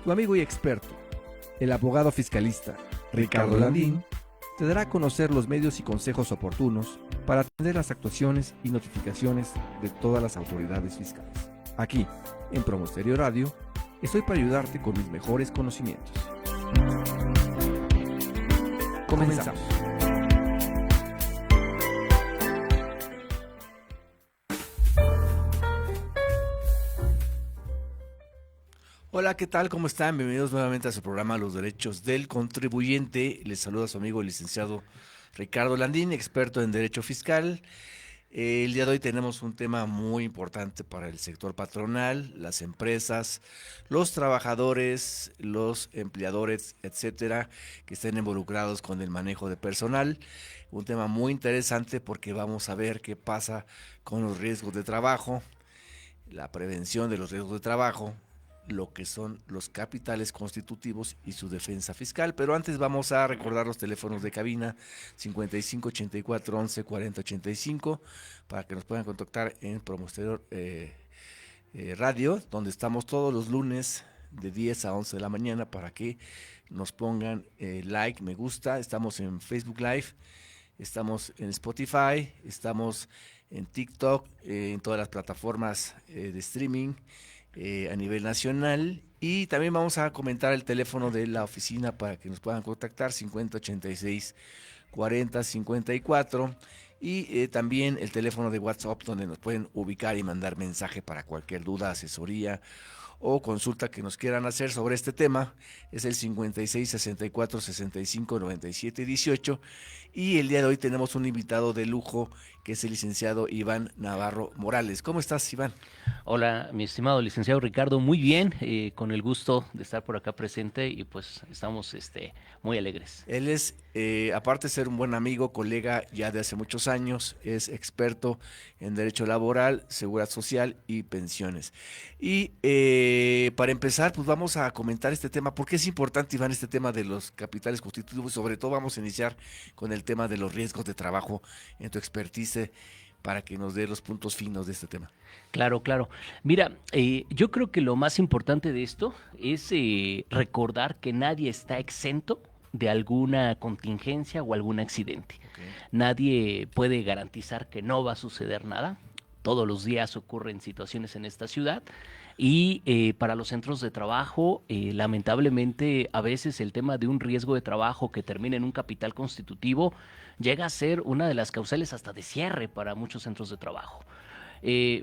Tu amigo y experto, el abogado fiscalista Ricardo Landín, te dará a conocer los medios y consejos oportunos para atender las actuaciones y notificaciones de todas las autoridades fiscales. Aquí, en Promosterio Radio, estoy para ayudarte con mis mejores conocimientos. Comenzamos. Hola, ¿qué tal? ¿Cómo están? Bienvenidos nuevamente a su programa Los Derechos del Contribuyente. Les saluda a su amigo el licenciado Ricardo Landín, experto en Derecho Fiscal. El día de hoy tenemos un tema muy importante para el sector patronal, las empresas, los trabajadores, los empleadores, etcétera, que estén involucrados con el manejo de personal. Un tema muy interesante porque vamos a ver qué pasa con los riesgos de trabajo, la prevención de los riesgos de trabajo, lo que son los capitales constitutivos y su defensa fiscal. Pero antes vamos a recordar los teléfonos de cabina 55 84 11 40 85 para que nos puedan contactar en Promosterio Radio, donde estamos todos los lunes de 10 a 11 de la mañana para que nos pongan like, me gusta. Estamos en Facebook Live, estamos en Spotify, estamos en TikTok, en todas las plataformas de streaming a nivel nacional, y también vamos a comentar el teléfono de la oficina para que nos puedan contactar 50 86 40 54 y también el teléfono de WhatsApp donde nos pueden ubicar y mandar mensaje para cualquier duda, asesoría o consulta que nos quieran hacer sobre este tema. Es el 56 64 65 97 18, y el día de hoy tenemos un invitado de lujo que es el licenciado Iván Navarro Morales. ¿Cómo estás, Iván? Hola, mi estimado licenciado Ricardo, muy bien, con el gusto de estar por acá presente y pues estamos muy alegres. Él es, aparte de ser un buen amigo, colega ya de hace muchos años, es experto en derecho laboral, seguridad social y pensiones. Y para empezar, pues vamos a comentar este tema. ¿Por qué es importante, Iván, este tema de los capitales constitutivos? Sobre todo vamos a iniciar con el tema de los riesgos de trabajo en tu expertise, para que nos dé los puntos finos de este tema. Claro, claro. Mira, yo creo que lo más importante de esto es recordar que nadie está exento de alguna contingencia o algún accidente. Okay. Nadie puede garantizar que no va a suceder nada. Todos los días ocurren situaciones en esta ciudad y para los centros de trabajo, lamentablemente, a veces el tema de un riesgo de trabajo que termine en un capital constitutivo llega a ser una de las causales hasta de cierre para muchos centros de trabajo.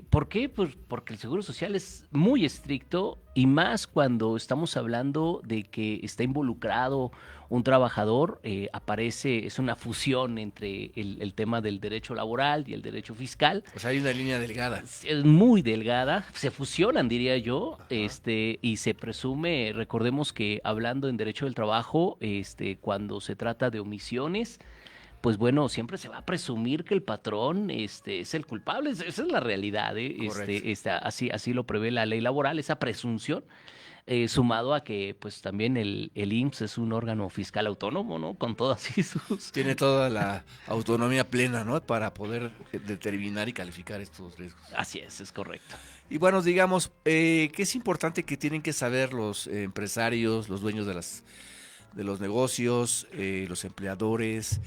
¿Por qué? Pues porque el Seguro Social es muy estricto y más cuando estamos hablando de que está involucrado un trabajador, es una fusión entre el tema del derecho laboral y el derecho fiscal. O sea, hay una línea delgada. Es muy delgada, se fusionan, diría yo, Ajá. y se presume, recordemos que hablando en derecho del trabajo, cuando se trata de omisiones, pues bueno, siempre se va a presumir que el patrón es el culpable. Esa es la realidad, ¿eh? Así lo prevé la ley laboral, esa presunción, sumado a que pues también el IMSS es un órgano fiscal autónomo, ¿no? Con todas sus... Tiene toda la autonomía plena, ¿no? Para poder determinar y calificar estos riesgos. Así es correcto. Y bueno, digamos, ¿qué es importante que tienen que saber los empresarios, los dueños de los negocios, los empleadores,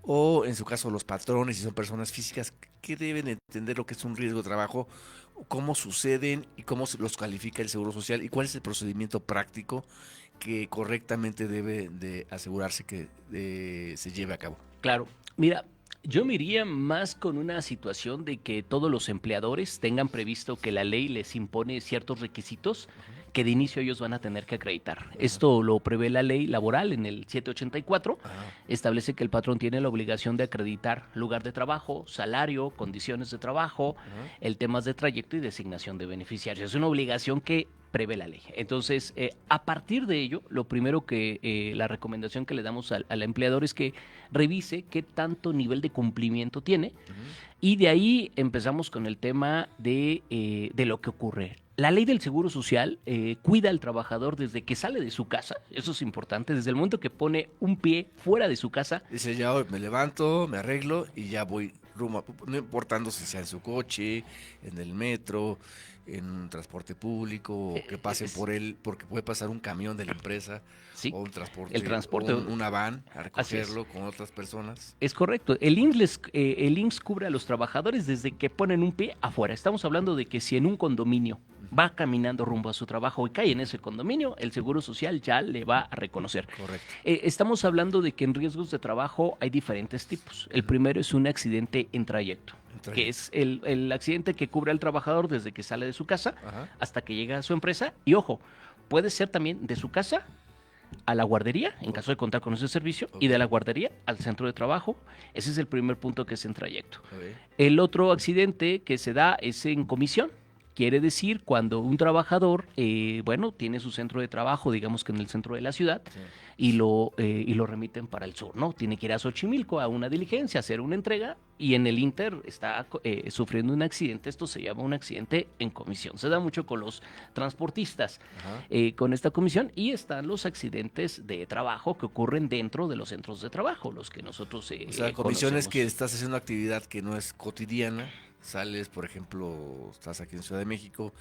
o en su caso los patrones, si son personas físicas, que deben entender lo que es un riesgo de trabajo, cómo suceden y cómo los califica el Seguro Social y cuál es el procedimiento práctico que correctamente debe de asegurarse que se lleve a cabo? Claro, mira, yo me iría más con una situación de que todos los empleadores tengan previsto que la ley les impone ciertos requisitos que de inicio ellos van a tener que acreditar. Esto lo prevé la ley laboral en el 784. Establece que el patrón tiene la obligación de acreditar lugar de trabajo, salario, condiciones de trabajo, el temas de trayecto y designación de beneficiarios. Es una obligación que prevé la ley. Entonces, a partir de ello, lo primero que la recomendación que le damos al empleador es que revise qué tanto nivel de cumplimiento tiene, y de ahí empezamos con el tema de lo que ocurre. La ley del Seguro Social cuida al trabajador desde que sale de su casa, eso es importante, desde el momento que pone un pie fuera de su casa. Dice, ya hoy me levanto, me arreglo y ya voy rumbo, no importando si sea en su coche, en el metro, en un transporte público o que pasen Es- por él, porque puede pasar un camión de la empresa sí, o un el transporte, o transporte, una van a así es. recogerlo con otras personas. Es correcto. El IMSS cubre a los trabajadores desde que ponen un pie afuera. Estamos hablando de que si en un condominio Ujú. va caminando rumbo a su trabajo y cae en ese condominio, el Seguro Social ya le va a reconocer. Correcto. Estamos hablando de que en riesgos de trabajo hay diferentes tipos. El Ujú. primero es un accidente en trayecto, Un que trayecto. es el accidente que cubre al trabajador desde que sale de su casa Ajá. hasta que llega a su empresa. Y ojo, puede ser también de su casa a la guardería, en caso de contar con ese servicio, y Ok. de la guardería al centro de trabajo. Ese es el primer punto, que es en trayecto. Ok. El otro accidente que se da es en comisión. Quiere decir cuando un trabajador, bueno, tiene su centro de trabajo, digamos que en el centro de la ciudad, Sí. y lo remiten para el sur, ¿no? Tiene que ir a Xochimilco a una diligencia, hacer una entrega, y en el Inter está sufriendo un accidente. Esto se llama un accidente en comisión. Se da mucho con los transportistas, Ajá. con esta comisión, y están los accidentes de trabajo que ocurren dentro de los centros de trabajo, los que nosotros O sea, comisiones que conocemos. estás haciendo una actividad que no es cotidiana. Sales, por ejemplo, estás aquí en Ciudad de México,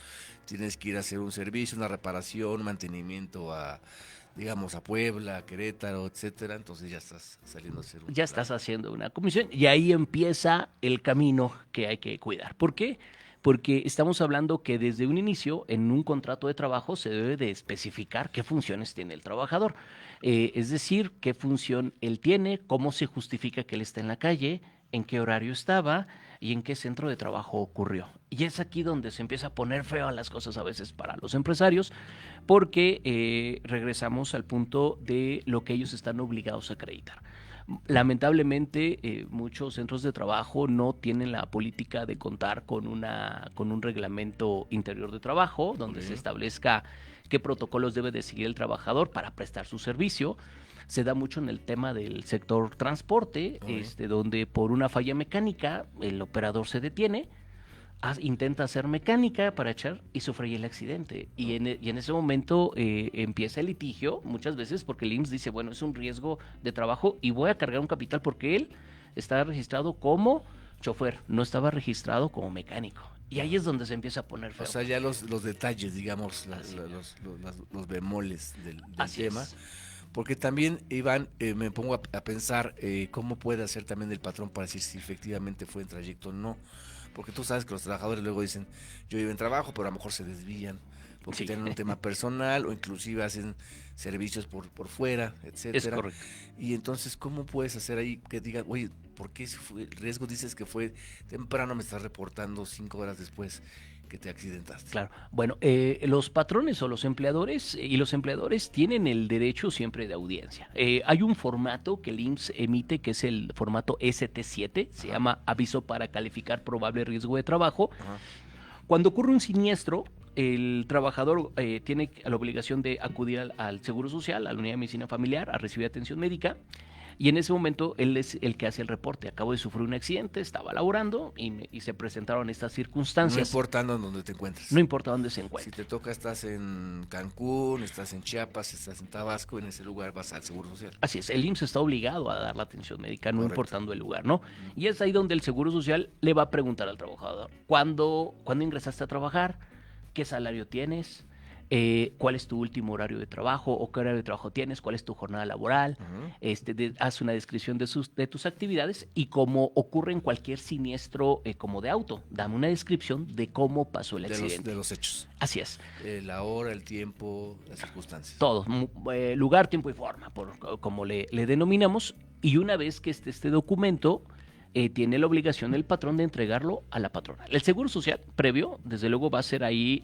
tienes que ir a hacer un servicio, una reparación, mantenimiento a, digamos, a Puebla, a Querétaro, etcétera. Entonces ya estás saliendo a hacer un Ya estás trámite. haciendo una comisión y ahí empieza el camino que hay que cuidar. ¿Por qué? Porque estamos hablando que desde un inicio, en un contrato de trabajo, se debe de especificar qué funciones tiene el trabajador. Es decir, qué función él tiene, cómo se justifica que él está en la calle, en qué horario estaba y en qué centro de trabajo ocurrió. Y es aquí donde se empieza a poner feo a las cosas a veces para los empresarios, porque regresamos al punto de lo que ellos están obligados a acreditar. Lamentablemente, muchos centros de trabajo no tienen la política de contar con un reglamento interior de trabajo donde se Ok. establezca qué protocolos debe de seguir el trabajador para prestar su servicio. Se da mucho en el tema del sector transporte, Ok. donde por una falla mecánica el operador se detiene, intenta hacer mecánica para echar y sufre el accidente. No. Y en ese momento empieza el litigio, muchas veces porque el IMSS dice, bueno, es un riesgo de trabajo y voy a cargar un capital porque él está registrado como chofer, no estaba registrado como mecánico. Y ahí es donde se empieza a poner O feo. sea, ya los detalles, digamos, Así, los bemoles del así tema. es. Porque también, Iván, me pongo a pensar cómo puede hacer también el patrón para decir si efectivamente fue en trayecto o no. Porque tú sabes que los trabajadores luego dicen, yo iba en trabajo, pero a lo mejor se desvían porque Sí, tienen un tema personal o inclusive hacen servicios por fuera, es etcétera. correcto. Y entonces, ¿cómo puedes hacer ahí que digan, oye, ¿por qué el riesgo dices que fue temprano, me estás reportando 5 horas después que te accidentaste? Claro. Bueno, los patrones o los empleadores y los empleadores tienen el derecho siempre de audiencia. Hay un formato que el IMSS emite que es el formato ST7, se Ajá. llama Aviso para calificar probable riesgo de trabajo. Ajá. Cuando ocurre un siniestro, el trabajador tiene la obligación de acudir al Seguro Social, a la unidad de medicina familiar, a recibir atención médica. Y en ese momento él es el que hace el reporte. Acabo de sufrir un accidente, estaba laborando y se presentaron estas No circunstancias. importando en dónde te No encuentres. importa dónde se Si encuentre. te toca, estás en Cancún, estás en Chiapas, estás en Tabasco, en ese lugar vas al Seguro Social. Así es, el IMSS está obligado a dar la atención médica, no Correcto. importando el lugar, ¿no? Ujú. Y es ahí donde el Seguro Social le va a preguntar al trabajador, ¿cuándo ingresaste a trabajar? ¿Qué salario tienes? ¿Cuál es tu último horario de trabajo o qué horario de trabajo tienes? ¿Cuál es tu jornada laboral? Ujú. Haz una descripción de tus actividades y como ocurre en cualquier siniestro como de auto, dame una descripción de cómo pasó el De accidente. los hechos. Así es. La hora, el tiempo, las circunstancias. Todo, lugar, tiempo y forma, como le denominamos, y una vez que este documento, tiene la obligación el patrón de entregarlo a la patrona. El Seguro Social previo, desde luego, va a ser ahí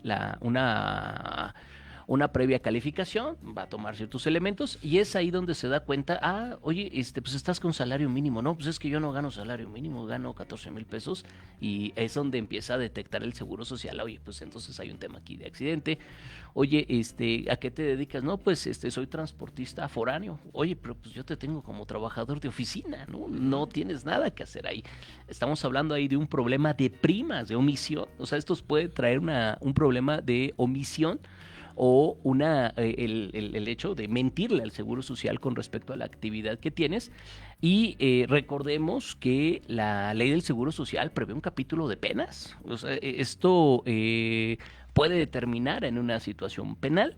una previa calificación, va a tomar ciertos elementos y es ahí donde se da cuenta, oye, pues estás con salario mínimo, no, pues es que yo no gano salario mínimo, gano 14,000 pesos y es donde empieza a detectar el Seguro Social, oye, pues entonces hay un tema aquí de accidente. Oye, ¿a qué te dedicas? No, pues soy transportista foráneo. Oye, pero pues yo te tengo como trabajador de oficina, ¿no? No tienes nada que hacer ahí. Estamos hablando ahí de un problema de primas, de omisión. O sea, esto puede traer un problema de omisión o el hecho de mentirle al Seguro Social con respecto a la actividad que tienes. Y recordemos que la ley del Seguro Social prevé un capítulo de penas. O sea, esto puede determinar en una situación penal.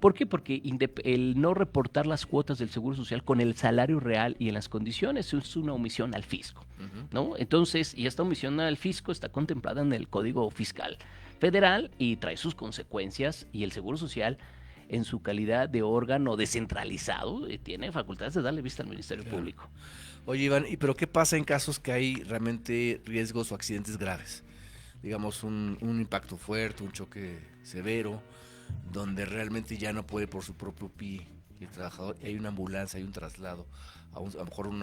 ¿Por qué? Porque el no reportar las cuotas del Seguro Social con el salario real y en las condiciones es una omisión al fisco, Ujú. ¿no? Entonces, y esta omisión al fisco está contemplada en el Código Fiscal Federal y trae sus consecuencias, y el Seguro Social, en su calidad de órgano descentralizado, tiene facultades de darle vista al Ministerio Claro. Público. Oye, Iván, pero qué pasa en casos que hay realmente riesgos o accidentes graves? Digamos, un impacto fuerte, un choque severo, donde realmente ya no puede por su propio pie el trabajador, y hay una ambulancia, hay un traslado a lo mejor un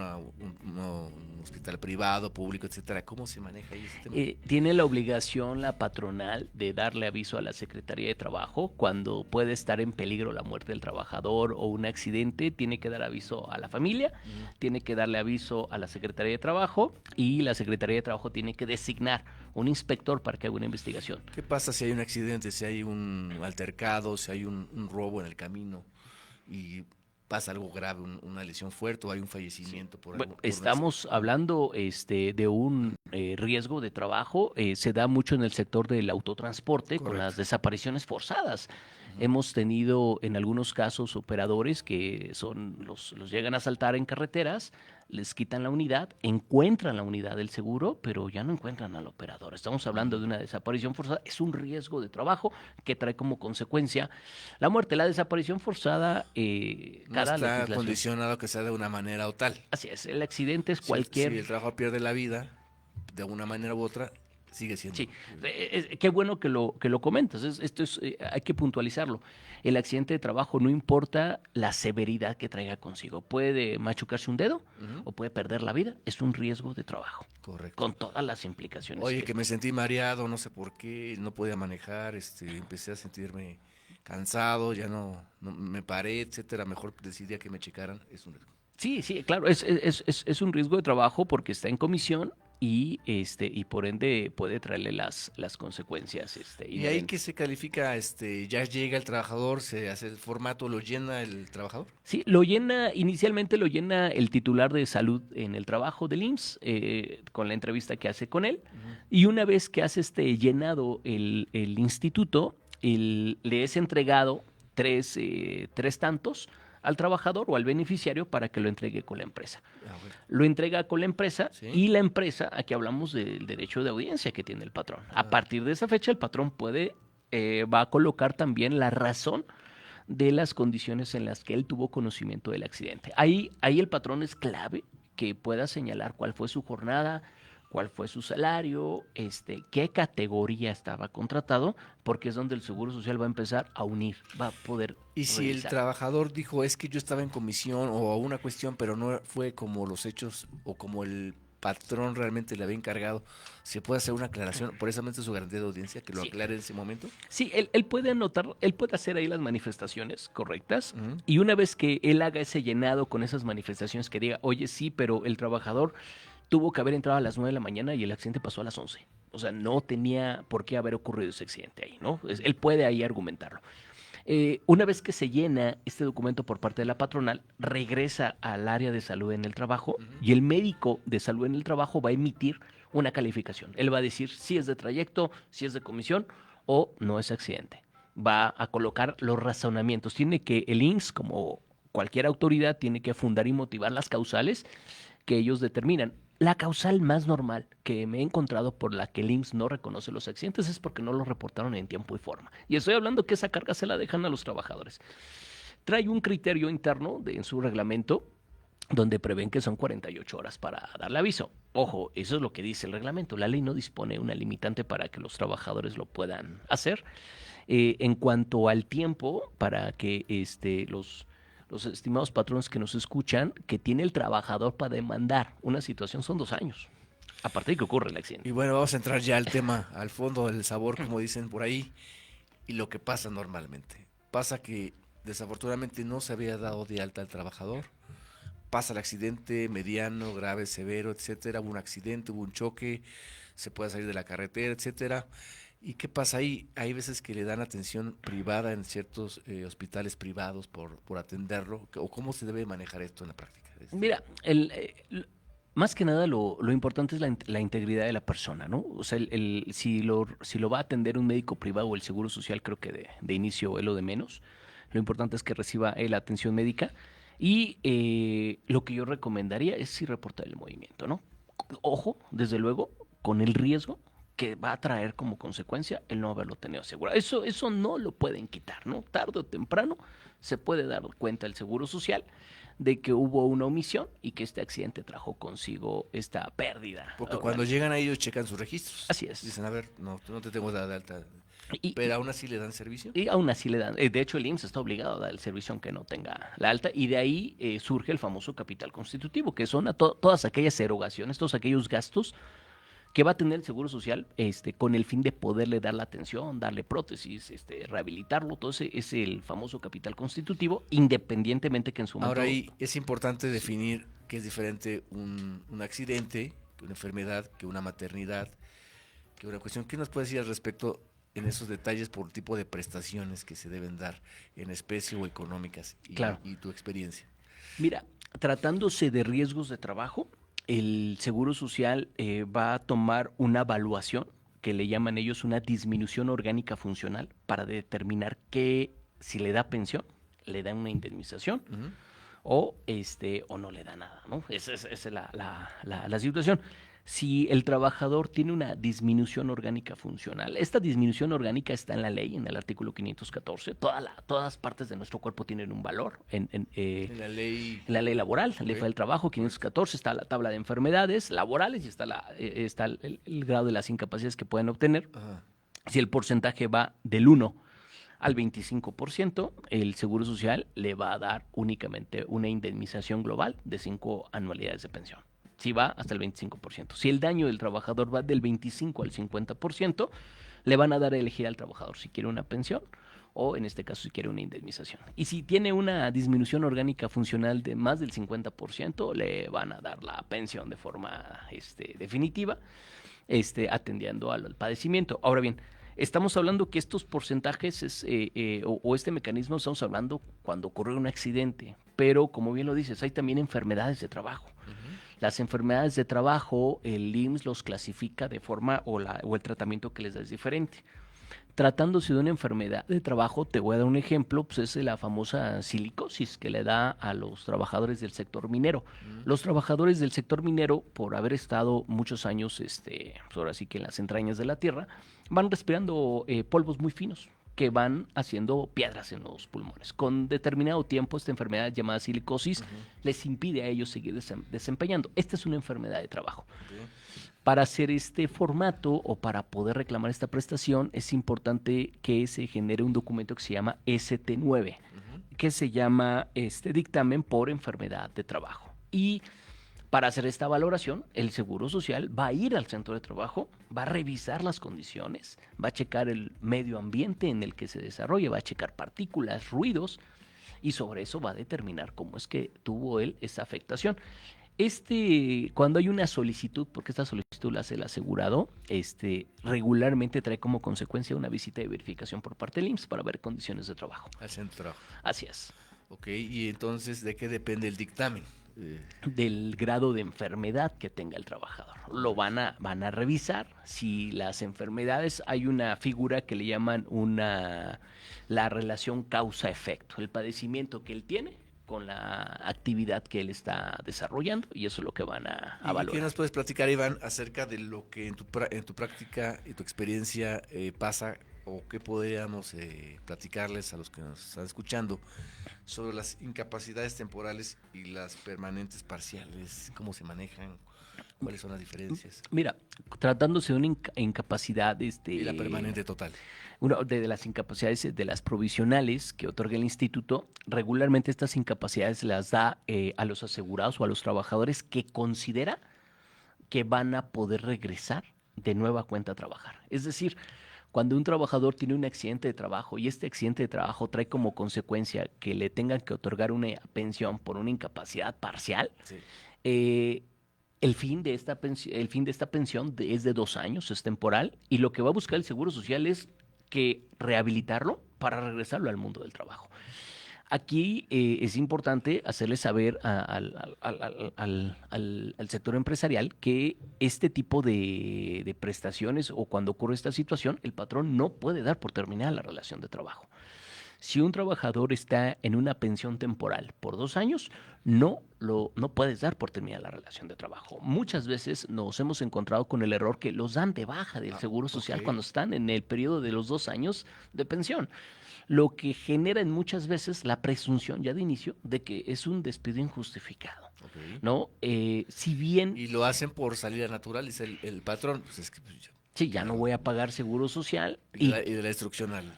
hospital privado, público, etcétera. ¿Cómo se maneja ahí ese tema? Tiene la obligación la patronal de darle aviso a la Secretaría de Trabajo cuando puede estar en peligro la muerte del trabajador o un accidente. Tiene que dar aviso a la familia, tiene que darle aviso a la Secretaría de Trabajo, y la Secretaría de Trabajo tiene que designar un inspector para que haga una investigación. ¿Qué pasa si hay un accidente, si hay un altercado, si hay un robo en el camino y pasa algo grave, una lesión fuerte o hay un fallecimiento Bueno, por un accidente? estamos hablando de un riesgo de trabajo. Se da mucho en el sector del autotransporte con Correcto. las desapariciones forzadas. Ujú. Hemos tenido en algunos casos operadores que los llegan a asaltar en carreteras, les quitan la unidad, encuentran la unidad del seguro, pero ya no encuentran al operador. Estamos hablando de una desaparición forzada. Es un riesgo de trabajo que trae como consecuencia la muerte. La desaparición forzada, No cada está legislación. condicionado que sea de una manera o tal. Así es, el accidente es Si cualquier. el trabajador pierde la vida, de una manera u otra, sigue siendo. Sí, qué bueno que lo comentas. Hay que puntualizarlo. El accidente de trabajo no importa la severidad que traiga consigo. Puede machucarse un dedo Ujú. o puede perder la vida. Es un riesgo de trabajo, Correcto. con todas las implicaciones Oye, que que esto. me sentí mareado, no sé por qué, no podía manejar, empecé a sentirme cansado, ya no me paré, etcétera. Mejor decidí a que me checaran. Es un riesgo. Sí, sí, claro, es un riesgo de trabajo porque está en comisión, y por ende puede traerle las consecuencias Y ahí que inherentes. se califica, ya llega el trabajador, se hace el formato, lo llena el trabajador. Sí, inicialmente lo llena el titular de salud en el trabajo del IMSS, con la entrevista que hace con él. Ujú. Y una vez que hace llenado el instituto, le es entregado tres tantos al trabajador o al beneficiario para que lo entregue con la empresa. Ah, bueno. Lo entrega con la empresa, Sí. y la empresa, aquí hablamos del derecho de audiencia que tiene el patrón. A Ah, partir de esa fecha, el patrón va a colocar también la razón de las condiciones en las que él tuvo conocimiento del accidente. Ahí el patrón es clave, que pueda señalar cuál fue su jornada, cuál fue su salario, qué categoría estaba contratado, porque es donde el Seguro Social va a empezar a unir, va a poder y si el revisar. trabajador dijo, es que yo estaba en comisión o una cuestión, pero no fue como los hechos o como el patrón realmente le había encargado, ¿se puede hacer una aclaración? Por eso su garantía de audiencia, que lo Sí, aclare en ese momento. sí, él puede anotar, él puede hacer ahí las manifestaciones correctas, Ujú. y una vez que él haga ese llenado con esas manifestaciones, que diga, oye, sí, pero el trabajador tuvo que haber entrado a las 9 de la mañana y el accidente pasó a las 11. O sea, no tenía por qué haber ocurrido ese accidente ahí, ¿no? Él puede ahí argumentarlo. Una vez que se llena este documento por parte de la patronal, regresa al área de salud en el trabajo, Ujú. y el médico de salud en el trabajo va a emitir una calificación. Él va a decir si es de trayecto, si es de comisión o no es accidente. Va a colocar los razonamientos. El INSS, como cualquier autoridad, tiene que fundar y motivar las causales que ellos determinan. La causal más normal que me he encontrado por la que el IMSS no reconoce los accidentes es porque no los reportaron en tiempo y forma. Y estoy hablando que esa carga se la dejan a los trabajadores. Trae un criterio interno en su reglamento donde prevén que son 48 horas para darle aviso. Ojo, eso es lo que dice el reglamento. La ley no dispone una limitante para que los trabajadores lo puedan hacer. En cuanto al tiempo, para que los estimados patrones que nos escuchan, que tiene el trabajador para demandar una situación, son 2 años, a partir de que ocurre el Y accidente. bueno, vamos a entrar ya al tema, al fondo del sabor, como dicen por ahí, y lo que pasa normalmente. Pasa que desafortunadamente no se había dado de alta al trabajador, pasa el accidente mediano, grave, severo, etcétera, hubo un accidente, hubo un choque, se puede salir de la carretera, etcétera, ¿Y qué pasa ahí? Hay veces que le dan atención privada en ciertos hospitales privados por atenderlo, o cómo se debe manejar esto en la práctica. Mira, más que nada lo importante es la integridad de la persona, ¿no? O sea, si lo va a atender un médico privado o el Seguro Social, creo que de inicio es lo de menos. Lo importante es que reciba la atención médica y lo que yo recomendaría es sí reportar el movimiento, ¿no? Ojo, desde luego, con el riesgo que va a traer como consecuencia el no haberlo tenido asegurado. Eso no lo pueden quitar, ¿no? Tarde o temprano se puede dar cuenta el Seguro Social de que hubo una omisión y que este accidente trajo consigo esta pérdida Porque cuando orgánica. llegan a ellos checan sus registros. Así es. Dicen, a ver, no, no te tengo de alta. Y, Pero y- aún así le dan servicio. y aún así le dan, de hecho el IMSS está obligado a dar el servicio aunque no tenga la alta y de ahí surge el famoso capital constitutivo, que son todas aquellas erogaciones, todos aquellos gastos que va a tener el Seguro Social con el fin de poderle dar la atención, darle prótesis, rehabilitarlo. Todo ese es el famoso capital constitutivo, independientemente que en su Ahora momento... ahí es importante Sí. definir que es diferente un accidente, que una enfermedad, que una maternidad, que una cuestión. ¿Qué nos puedes decir al respecto en esos detalles por tipo de prestaciones que se deben dar en especie o económicas Claro. y tu experiencia? Mira, tratándose de riesgos de trabajo, el Seguro Social va a tomar una evaluación que le llaman ellos una disminución orgánica funcional para determinar que si le da pensión, le da una indemnización Ujú. o no le da nada, ¿no? Esa es la situación. Si el trabajador tiene una disminución orgánica funcional, esta disminución orgánica está en la ley, en el artículo 514. Todas partes de nuestro cuerpo tienen un valor. En la ley, En la ley laboral, la ok, ley federal del trabajo, correcto. 514, está la tabla de enfermedades laborales y está el grado de las incapacidades que pueden obtener. Ajá. Si el porcentaje va del 1 al 25%, el Seguro Social le va a dar únicamente una indemnización global de 5 anualidades de pensión. Si va hasta el 25%. Si el daño del trabajador va del 25 al 50%, le van a dar a elegir al trabajador si quiere una pensión o en este caso si quiere una indemnización. Y si tiene una disminución orgánica funcional de más del 50%, le van a dar la pensión de forma definitiva, atendiendo al padecimiento. Ahora bien, estamos hablando que estos porcentajes o este mecanismo estamos hablando cuando ocurre un accidente, pero como bien lo dices, hay también enfermedades de trabajo. Ujú. Las enfermedades de trabajo, el IMSS los clasifica de forma o el tratamiento que les da es diferente. Tratándose de una enfermedad de trabajo, te voy a dar un ejemplo, pues es la famosa silicosis que le da a los trabajadores del sector minero. Ujú. Los trabajadores del sector minero, por haber estado muchos años, pues ahora sí que en las entrañas de la tierra, van respirando polvos muy finos que van haciendo piedras en los pulmones. Con determinado tiempo, esta enfermedad llamada silicosis Ujú. les impide a ellos seguir desempeñando. Esta es una enfermedad de trabajo. Ok. Para hacer este formato o para poder reclamar esta prestación es importante que se genere un documento que se llama ST9, Ujú. que se llama este dictamen por enfermedad de trabajo. Y para hacer esta valoración, el Seguro Social va a ir al centro de trabajo, va a revisar las condiciones, va a checar el medio ambiente en el que se desarrolla, va a checar partículas, ruidos, y sobre eso va a determinar cómo es que tuvo él esa afectación. Cuando hay una solicitud, porque esta solicitud la hace el asegurado, regularmente trae como consecuencia una visita de verificación por parte del IMSS para ver condiciones de trabajo. Al centro de trabajo. Así es. Ok, y entonces, ¿de qué depende el dictamen? Del grado de enfermedad que tenga el trabajador. Lo Correcto. van a revisar. Si las enfermedades, hay una figura que le llaman la relación causa-efecto, el padecimiento que él tiene con la actividad que él está desarrollando y eso es lo que van a ¿Y qué valorar. nos puedes platicar, Iván, acerca de lo que en tu práctica y tu experiencia pasa o qué podríamos platicarles a los que nos están escuchando sobre las incapacidades temporales y las permanentes parciales? ¿Cómo se manejan? ¿Cuáles son las diferencias? Mira, tratándose de una incapacidad, Y la permanente total. una de las incapacidades de las provisionales que otorga el instituto, regularmente estas incapacidades las da a los asegurados o a los trabajadores que considera que van a poder regresar de nueva cuenta a trabajar. Es decir, cuando un trabajador tiene un accidente de trabajo y este accidente de trabajo trae como consecuencia que le tengan que otorgar una pensión por una incapacidad parcial, Sí. eh, El fin de esta pensión es de 2 años, es temporal, y lo que va a buscar el Seguro Social es que rehabilitarlo para regresarlo al mundo del trabajo. Aquí es importante hacerle saber al sector empresarial que este tipo de prestaciones o cuando ocurre esta situación, el patrón no puede dar por terminada la relación de trabajo. Si un trabajador está en una pensión temporal por 2 años, no puedes dar por terminada la relación de trabajo. Muchas veces nos hemos encontrado con el error que los dan de baja del Ah, Seguro ok, Social cuando están en el periodo de los 2 años de pensión, lo que genera en muchas veces la presunción ya de inicio de que es un despido injustificado, ok. ¿no? Si bien, Y lo hacen por salida natural, dice el patrón, pues es que pues, sí, ya no claro. voy a pagar seguro social Y y de la instrucción al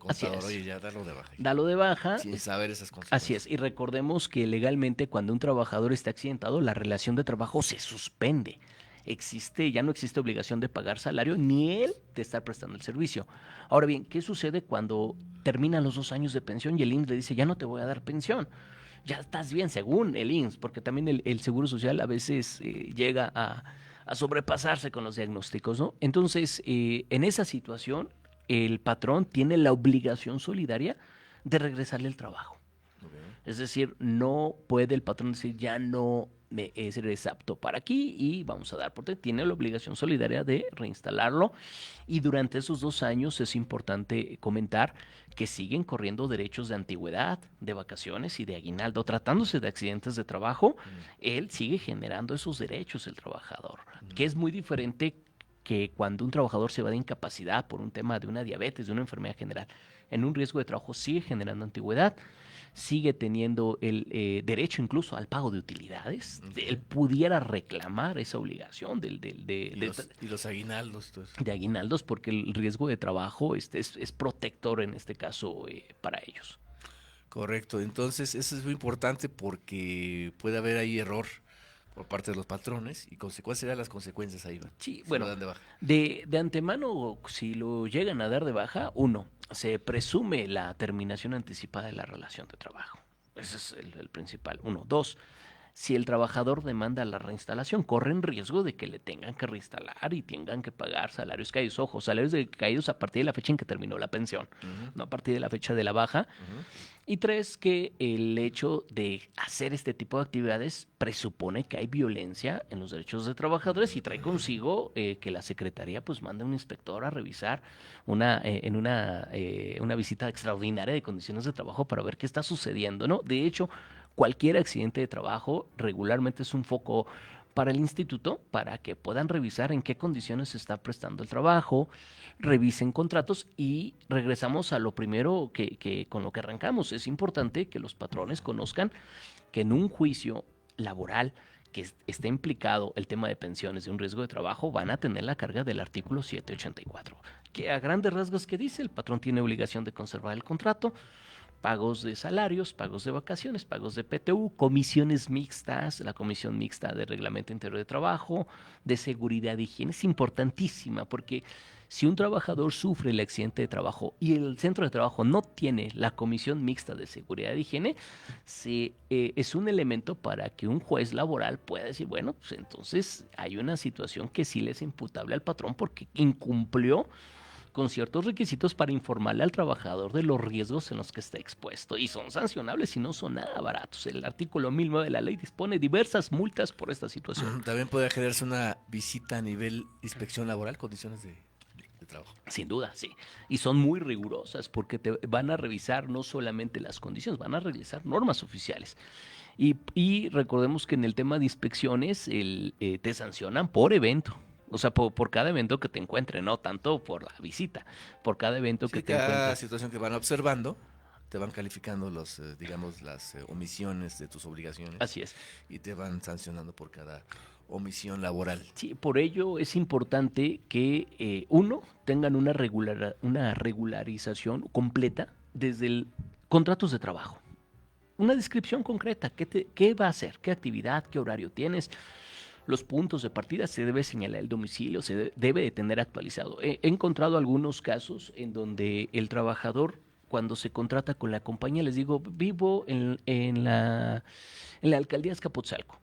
así contador, es, oye, ya darlo de baja, dalo de baja. sin saber esas Así es, consecuencias. y recordemos que legalmente cuando un trabajador está accidentado, la relación de trabajo se suspende. Ya no existe obligación de pagar salario ni él de estar prestando el servicio. Ahora bien, ¿qué sucede cuando terminan los 2 años de pensión y el INSS le dice, ya no te voy a dar pensión? Ya estás bien, según el INSS, porque también el Seguro Social a veces llega a sobrepasarse con los diagnósticos, ¿no? Entonces, en esa situación, el patrón tiene la obligación solidaria de regresarle el trabajo. Ok. Es decir, no puede el patrón decir ya no eres apto para aquí y vamos a dar por ti. Tiene la obligación solidaria de reinstalarlo y durante esos 2 años es importante comentar que siguen corriendo derechos de antigüedad, de vacaciones y de aguinaldo. Tratándose de accidentes de trabajo, Mm, él sigue generando esos derechos, el trabajador, que mm. es muy diferente que cuando un trabajador se va de incapacidad por un tema de una diabetes, de una enfermedad general, en un riesgo de trabajo sigue generando antigüedad, sigue teniendo el derecho incluso al pago de utilidades. Ok. Él pudiera reclamar esa obligación Y los aguinaldos, todo eso. de aguinaldos porque el riesgo de trabajo es protector en este caso para ellos. Correcto, entonces eso es muy importante porque puede haber ahí error por parte de los patrones y ¿cuáles serían las consecuencias ahí, Iván? Sí, Si lo bueno, dan de baja. de antemano, si lo llegan a dar de baja, uno, se presume la terminación anticipada de la relación de trabajo. Ese es el principal. Uno. Dos, si el trabajador demanda la reinstalación, corre en riesgo de que le tengan que reinstalar y tengan que pagar salarios caídos. Ojo, caídos a partir de la fecha en que terminó la pensión, Ujú, no a partir de la fecha de la baja. ujú. Y tres, que el hecho de hacer este tipo de actividades presupone que hay violencia en los derechos de trabajadores y trae consigo que la Secretaría pues mande un inspector a revisar una visita extraordinaria de condiciones de trabajo para ver qué está sucediendo, ¿no? De hecho, cualquier accidente de trabajo regularmente es un foco para el instituto para que puedan revisar en qué condiciones se está prestando el trabajo, revisen contratos y regresamos a lo primero que con lo que arrancamos. Es importante que los patrones conozcan que en un juicio laboral que esté implicado el tema de pensiones de un riesgo de trabajo, van a tener la carga del artículo 784, que a grandes rasgos que dice, el patrón tiene obligación de conservar el contrato, pagos de salarios, pagos de vacaciones, pagos de PTU, comisiones mixtas, la comisión mixta de reglamento interior de trabajo, de seguridad y higiene, es importantísima porque si un trabajador sufre el accidente de trabajo y el centro de trabajo no tiene la comisión mixta de seguridad y higiene, es un elemento para que un juez laboral pueda decir, bueno, pues entonces hay una situación que sí le es imputable al patrón porque incumplió con ciertos requisitos para informarle al trabajador de los riesgos en los que está expuesto y son sancionables y no son nada baratos. El artículo 1009 de la ley dispone diversas multas por esta situación. También puede generarse una visita a nivel inspección laboral, condiciones de trabajo. Sin duda, sí. Y son muy rigurosas porque te van a revisar no solamente las condiciones, van a revisar normas oficiales. Y recordemos que en el tema de inspecciones te sancionan por evento. O sea, por cada evento que te encuentre, no tanto por la visita, por cada evento que Sí, te cada encuentres. situación que van observando, te van calificando digamos, las omisiones de tus obligaciones Así es. y te van sancionando por cada omisión laboral. Sí, por ello es importante que uno tengan una regularización completa desde el contratos de trabajo. Una descripción concreta, qué va a hacer, qué actividad, qué horario tienes, los puntos de partida, se debe señalar el domicilio, debe de tener actualizado. He encontrado algunos casos en donde el trabajador, cuando se contrata con la compañía, les digo, vivo en la alcaldía Azcapotzalco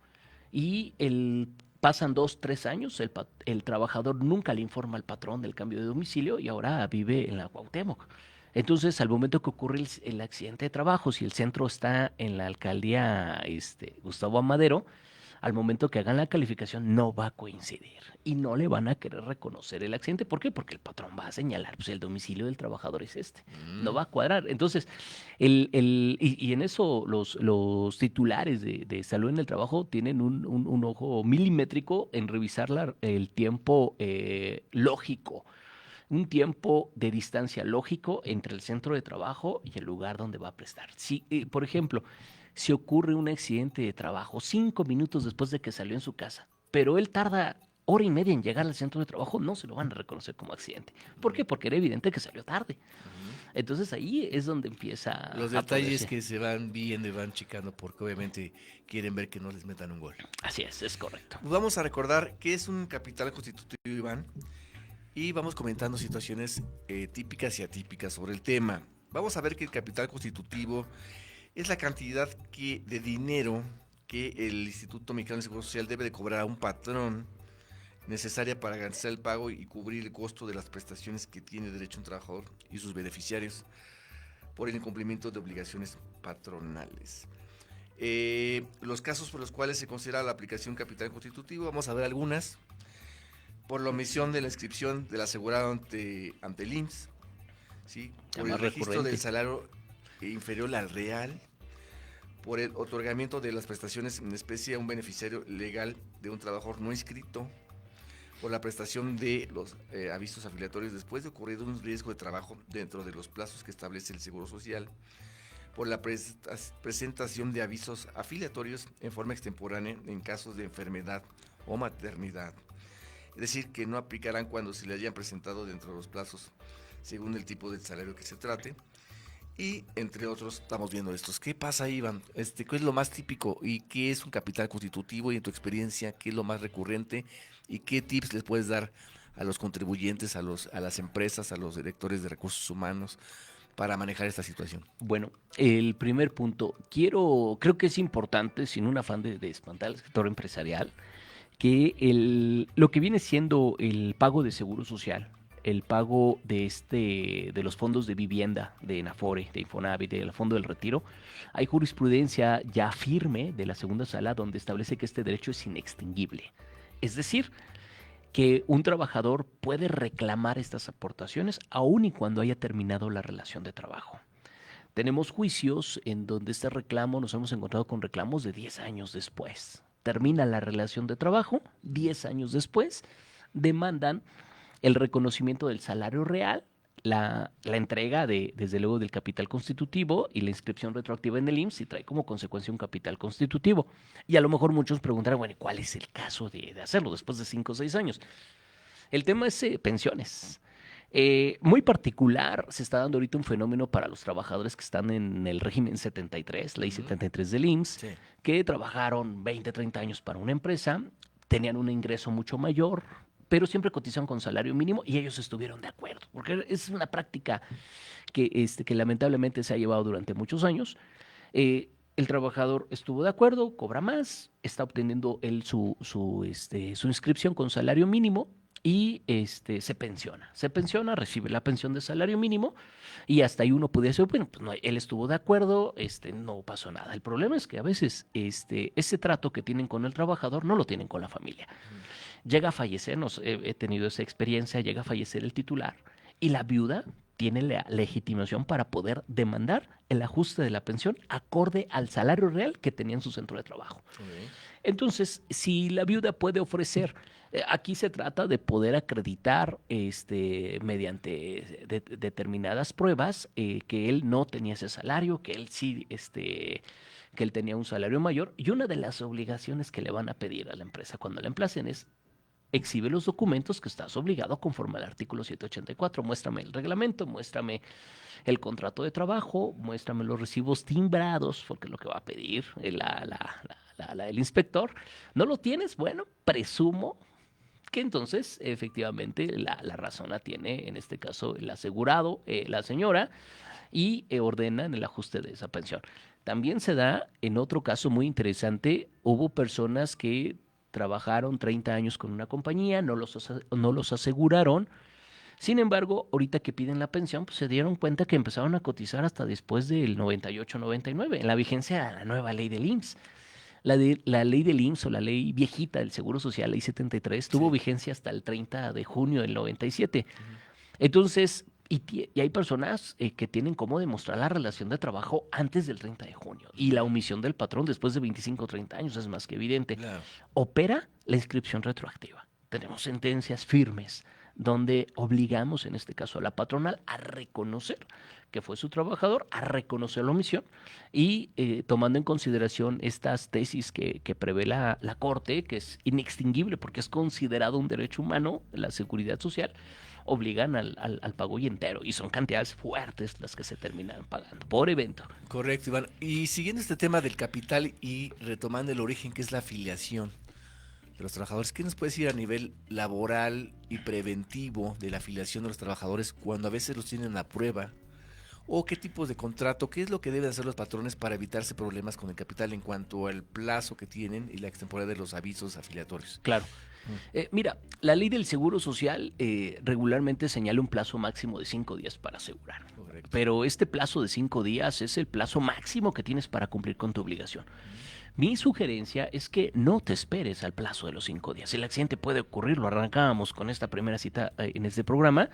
y el Pasan 2, 3 años, el trabajador nunca le informa al patrón del cambio de domicilio y ahora vive en la Cuauhtémoc. Entonces, al momento que ocurre el accidente de trabajo, si el centro está en la alcaldía Gustavo Amadero, al momento que hagan la calificación no va a coincidir y no le van a querer reconocer el accidente. ¿Por qué? Porque el patrón va a señalar, pues el domicilio del trabajador es este. No Mm. va a cuadrar. Entonces, y en eso los titulares de salud en el trabajo tienen un ojo milimétrico en revisar el tiempo lógico, un tiempo de distancia lógico entre el centro de trabajo y el lugar donde va a prestar. Si, por ejemplo, si ocurre un accidente de trabajo 5 minutos después de que salió en su casa, pero él tarda hora y media en llegar al centro de trabajo, no se lo van a reconocer como accidente. ¿Por qué? Porque era evidente que salió tarde. Ujú. Entonces ahí es donde empieza Los a detalles ponerse. que se van viendo y van checando porque obviamente quieren ver que no les metan un gol. Así es correcto. Pues vamos a recordar qué es un capital constitutivo, Iván, y vamos comentando situaciones típicas y atípicas sobre el tema. Vamos a ver que el capital constitutivo es la cantidad de dinero que el Instituto Mexicano de Seguro Social debe de cobrar a un patrón necesaria para garantizar el pago y cubrir el costo de las prestaciones que tiene derecho un trabajador y sus beneficiarios por el incumplimiento de obligaciones patronales. Los casos por los cuales se considera la aplicación capital constitutivo, vamos a ver algunas. Por la omisión de la inscripción del asegurado ante el IMSS, ¿sí? La Por el más registro del recurrente. salario inferior al real, por el otorgamiento de las prestaciones en especie a un beneficiario legal de un trabajador no inscrito, por la prestación de los avisos afiliatorios después de ocurrir un riesgo de trabajo dentro de los plazos que establece el Seguro Social, por la presentación de avisos afiliatorios en forma extemporánea en casos de enfermedad o maternidad. Es decir, que no aplicarán cuando se le hayan presentado dentro de los plazos según el tipo de salario que se trate. Y entre otros, estamos viendo estos. ¿Qué pasa, Iván? ¿Qué es lo más típico y qué es un capital constitutivo y en tu experiencia, qué es lo más recurrente y qué tips les puedes dar a los contribuyentes, a las empresas, a los directores de recursos humanos para manejar esta situación? Bueno, el primer punto, creo que es importante, sin un afán de espantar al sector empresarial, que lo que viene siendo el pago de seguro social, el pago de los fondos de vivienda, de Enafore, de Infonavit, del Fondo del Retiro, hay jurisprudencia ya firme de la segunda sala donde establece que este derecho es inextinguible. Es decir, que un trabajador puede reclamar estas aportaciones aun y cuando haya terminado la relación de trabajo. Tenemos juicios en donde este reclamo, nos hemos encontrado con reclamos de 10 años después. Termina la relación de trabajo, 10 años después, demandan el reconocimiento del salario real, la entrega desde luego, del capital constitutivo y la inscripción retroactiva en el IMSS y trae como consecuencia un capital constitutivo. Y a lo mejor muchos preguntarán, bueno, ¿cuál es el caso de hacerlo después de 5 o 6 años? El tema es pensiones. Muy particular, se está dando ahorita un fenómeno para los trabajadores que están en el régimen 73, ley 73 del IMSS, Sí. que trabajaron 20, 30 años para una empresa, tenían un ingreso mucho mayor, pero siempre cotizaron con salario mínimo y ellos estuvieron de acuerdo, porque es una práctica que lamentablemente se ha llevado durante muchos años. El trabajador estuvo de acuerdo, cobra más, está obteniendo él su inscripción con salario mínimo y se pensiona. Se pensiona, recibe la pensión de salario mínimo y hasta ahí uno pudiera decir, bueno, pues no, él estuvo de acuerdo, no pasó nada. El problema es que a veces ese trato que tienen con el trabajador no lo tienen con la familia. Llega a fallecer, he tenido esa experiencia, llega a fallecer el titular y la viuda tiene la legitimación para poder demandar el ajuste de la pensión acorde al salario real que tenía en su centro de trabajo. Okay. Entonces, si la viuda puede ofrecer, aquí se trata de poder acreditar mediante determinadas pruebas que él no tenía ese salario, que él sí, que él tenía un salario mayor. Y una de las obligaciones que le van a pedir a la empresa cuando la emplacen es exhibe los documentos que estás obligado conforme al artículo 784. Muéstrame el reglamento, muéstrame el contrato de trabajo, muéstrame los recibos timbrados, porque es lo que va a pedir el inspector. ¿No lo tienes? Bueno, presumo que entonces efectivamente la razón la tiene, en este caso, el asegurado, la señora, y ordenan el ajuste de esa pensión. También se da, en otro caso muy interesante, hubo personas que trabajaron 30 años con una compañía, no los aseguraron. Sin embargo, ahorita que piden la pensión, pues se dieron cuenta que empezaron a cotizar hasta después del 98-99, en la vigencia de la nueva ley del IMSS. La ley del IMSS o la ley viejita del Seguro Social, ley 73, tuvo Sí. vigencia hasta el 30 de junio del 97. Ujú. Entonces, y hay personas que tienen cómo demostrar la relación de trabajo antes del 30 de junio. Y la omisión del patrón después de 25 o 30 años es más que evidente. Claro. Opera la inscripción retroactiva. Tenemos sentencias firmes donde obligamos, en este caso, a la patronal a reconocer que fue su trabajador, a reconocer la omisión y tomando en consideración estas tesis que prevé la Corte, que es inextinguible porque es considerado un derecho humano, la seguridad social, obligan al pago y entero y son cantidades fuertes las que se terminan pagando por evento. Correcto, Iván. Y siguiendo este tema del capital y retomando el origen que es la afiliación de los trabajadores, ¿qué nos puede decir a nivel laboral y preventivo de la afiliación de los trabajadores cuando a veces los tienen a prueba? ¿O qué tipos de contrato, qué es lo que deben hacer los patrones para evitarse problemas con el capital en cuanto al plazo que tienen y la extemporaridad de los avisos afiliatorios? Claro. Mira, la ley del Seguro Social regularmente señala un plazo máximo de 5 días para asegurar. Correcto. Pero este plazo de 5 días es el plazo máximo que tienes para cumplir con tu obligación. Mi sugerencia es que no te esperes al plazo de los 5 días. El accidente puede ocurrir, lo arrancábamos con esta primera cita en este programa,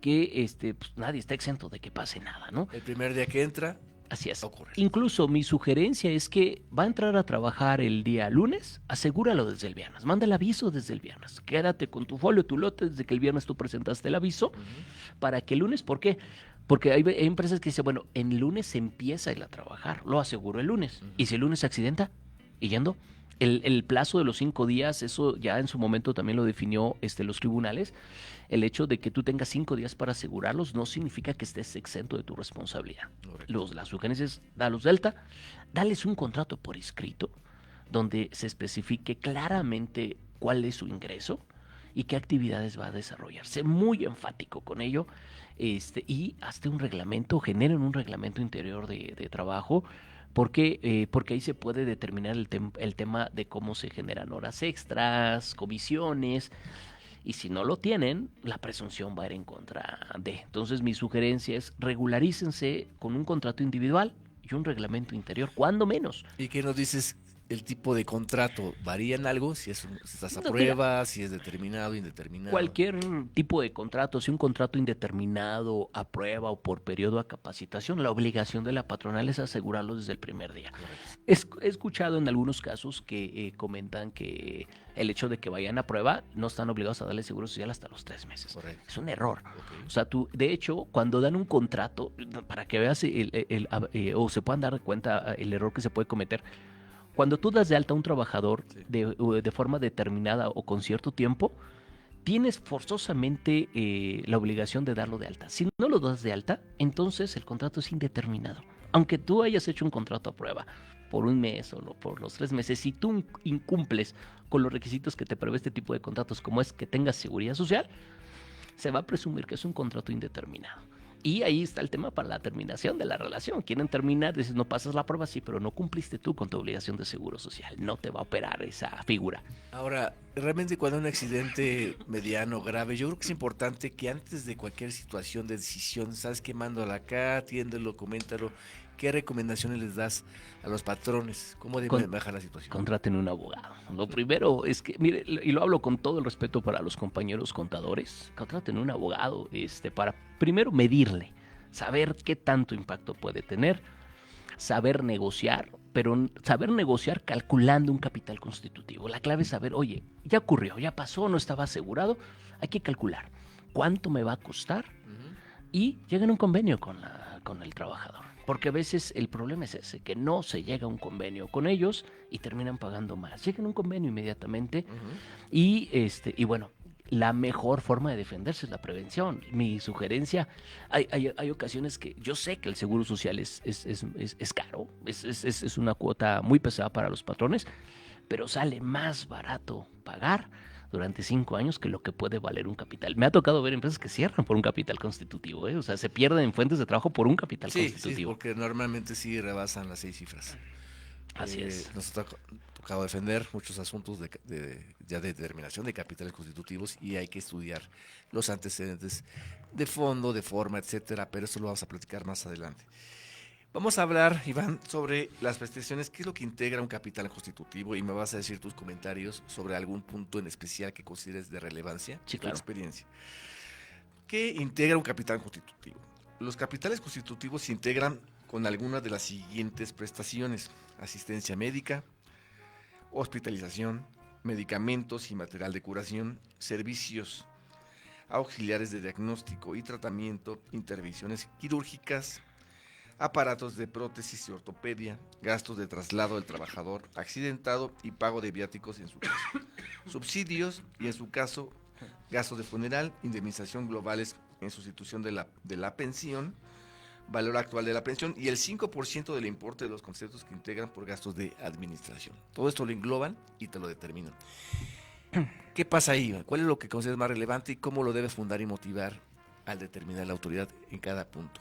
que pues, nadie está exento de que pase nada, ¿no? El primer día que entra, Así es. ocurre. Incluso mi sugerencia es que va a entrar a trabajar el día lunes, asegúralo desde el viernes, manda el aviso desde el viernes, quédate con tu folio, tu lote, desde que el viernes tú presentaste el aviso, para que el lunes, ¿por qué? Porque hay empresas que dicen, bueno, el lunes se empieza él a trabajar, lo aseguro el lunes, y si el lunes se accidenta, y yendo, el plazo de los 5 días, eso ya en su momento también lo definió los tribunales. El hecho de que tú tengas 5 días para asegurarlos no significa que estés exento de tu responsabilidad. La sugerencia es dalos de alta, dales un contrato por escrito donde se especifique claramente cuál es su ingreso y qué actividades va a desarrollar. Sé muy enfático con ello y hazte un reglamento, generen un reglamento interior de trabajo. Porque ahí se puede determinar el tema de cómo se generan horas extras, comisiones, y si no lo tienen, la presunción va a ir en contra de. Entonces mi sugerencia es regularícense con un contrato individual y un reglamento interior, cuando menos. ¿Y qué nos dices? El tipo de contrato varía en algo, si estás a No, prueba, si es determinado, indeterminado. Cualquier tipo de contrato, si un contrato indeterminado, a prueba o por periodo a capacitación, la obligación de la patronal es asegurarlo desde el primer día. He escuchado en algunos casos que comentan que el hecho de que vayan a prueba no están obligados a darle seguro social hasta los 3 meses. Correcto. Es un error. Okay. O sea, de hecho, cuando dan un contrato, para que veas o se puedan dar cuenta el error que se puede cometer, cuando tú das de alta a un trabajador Sí. de forma determinada o con cierto tiempo, tienes forzosamente la obligación de darlo de alta. Si no lo das de alta, entonces el contrato es indeterminado. Aunque tú hayas hecho un contrato a prueba por un mes o por los 3 meses, si tú incumples con los requisitos que te prevé este tipo de contratos, como es que tengas seguridad social, se va a presumir que es un contrato indeterminado. Y ahí está el tema para la terminación de la relación. Quieren terminar, dices, no pasas la prueba, sí, pero no cumpliste tú con tu obligación de seguro social. No te va a operar esa figura. Ahora, realmente cuando hay un accidente mediano, grave, yo creo que es importante que antes de cualquier situación de decisión, sabes qué, mándalo acá, atiéndelo, coméntalo, ¿qué recomendaciones les das a los patrones? ¿Cómo deben bajar la situación? Contraten un abogado. Lo primero es que, mire, y lo hablo con todo el respeto para los compañeros contadores, contraten un abogado para primero medirle, saber qué tanto impacto puede tener, saber negociar, pero saber negociar calculando un capital constitutivo. La clave es saber, oye, ya ocurrió, ya pasó, no estaba asegurado, hay que calcular cuánto me va a costar y lleguen a un convenio con el trabajador. Porque a veces el problema es ese, que no se llega a un convenio con ellos y terminan pagando más. Llegan a un convenio inmediatamente y bueno, la mejor forma de defenderse es la prevención. Mi sugerencia, hay ocasiones que yo sé que el seguro social es caro, es una cuota muy pesada para los patrones, pero sale más barato pagar durante 5 años que lo que puede valer un capital. Me ha tocado ver empresas que cierran por un capital constitutivo, o sea, se pierden en fuentes de trabajo por un capital Sí, constitutivo. porque normalmente sí rebasan las 6 cifras. Así es. Nos ha tocado defender muchos asuntos ya de determinación de capitales constitutivos y hay que estudiar los antecedentes de fondo, de forma, etcétera, pero eso lo vamos a platicar más adelante. Vamos a hablar, Iván, sobre las prestaciones, qué es lo que integra un capital constitutivo y me vas a decir tus comentarios sobre algún punto en especial que consideres de relevancia, Sí, tu claro. experiencia. ¿Qué integra un capital constitutivo? Los capitales constitutivos se integran con algunas de las siguientes prestaciones: asistencia médica, hospitalización, medicamentos y material de curación, servicios auxiliares de diagnóstico y tratamiento, intervenciones quirúrgicas, aparatos de prótesis y ortopedia, gastos de traslado del trabajador accidentado y pago de viáticos en su caso, subsidios y en su caso gastos de funeral, indemnización globales en sustitución de la pensión, valor actual de la pensión y el 5% del importe de los conceptos que integran por gastos de administración. Todo esto lo engloban y te lo determinan. ¿Qué pasa ahí? ¿Cuál es lo que consideras más relevante y cómo lo debes fundar y motivar al determinar la autoridad en cada punto?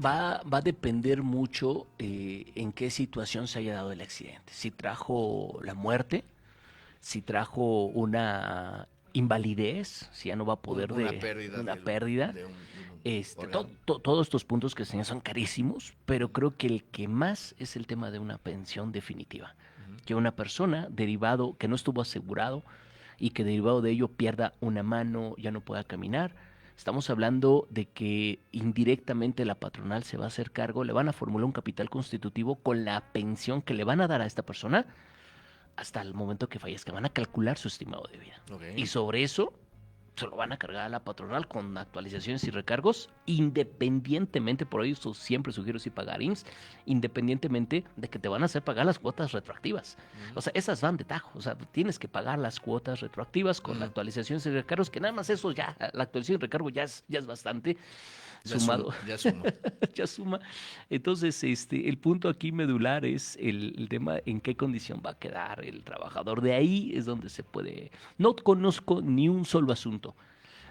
Va a depender mucho en qué situación se haya dado el accidente. Si trajo la muerte, si trajo una invalidez, si ya no va a poder Una de pérdida una pérdida. de un órgano. Todos estos puntos que se son carísimos, pero creo que el que más es el tema de una pensión definitiva. Que una persona derivado, que no estuvo asegurado y que derivado de ello pierda una mano, ya no pueda caminar. Estamos hablando de que indirectamente la patronal se va a hacer cargo, le van a formular un capital constitutivo con la pensión que le van a dar a esta persona hasta el momento que fallezca. Van a calcular su estimado de vida. Okay. Y sobre eso se lo van a cargar a la patronal con actualizaciones y recargos, independientemente, por eso siempre sugiero sí pagar IMSS, independientemente de que te van a hacer pagar las cuotas retroactivas. O sea, esas van de tajo. O sea, tienes que pagar las cuotas retroactivas con actualizaciones y recargos, que nada más eso ya, la actualización y recargo ya es bastante. Sumado, Ya suma. ya suma. Entonces, el punto aquí medular es el tema en qué condición va a quedar el trabajador. De ahí es donde se puede. No conozco ni un solo asunto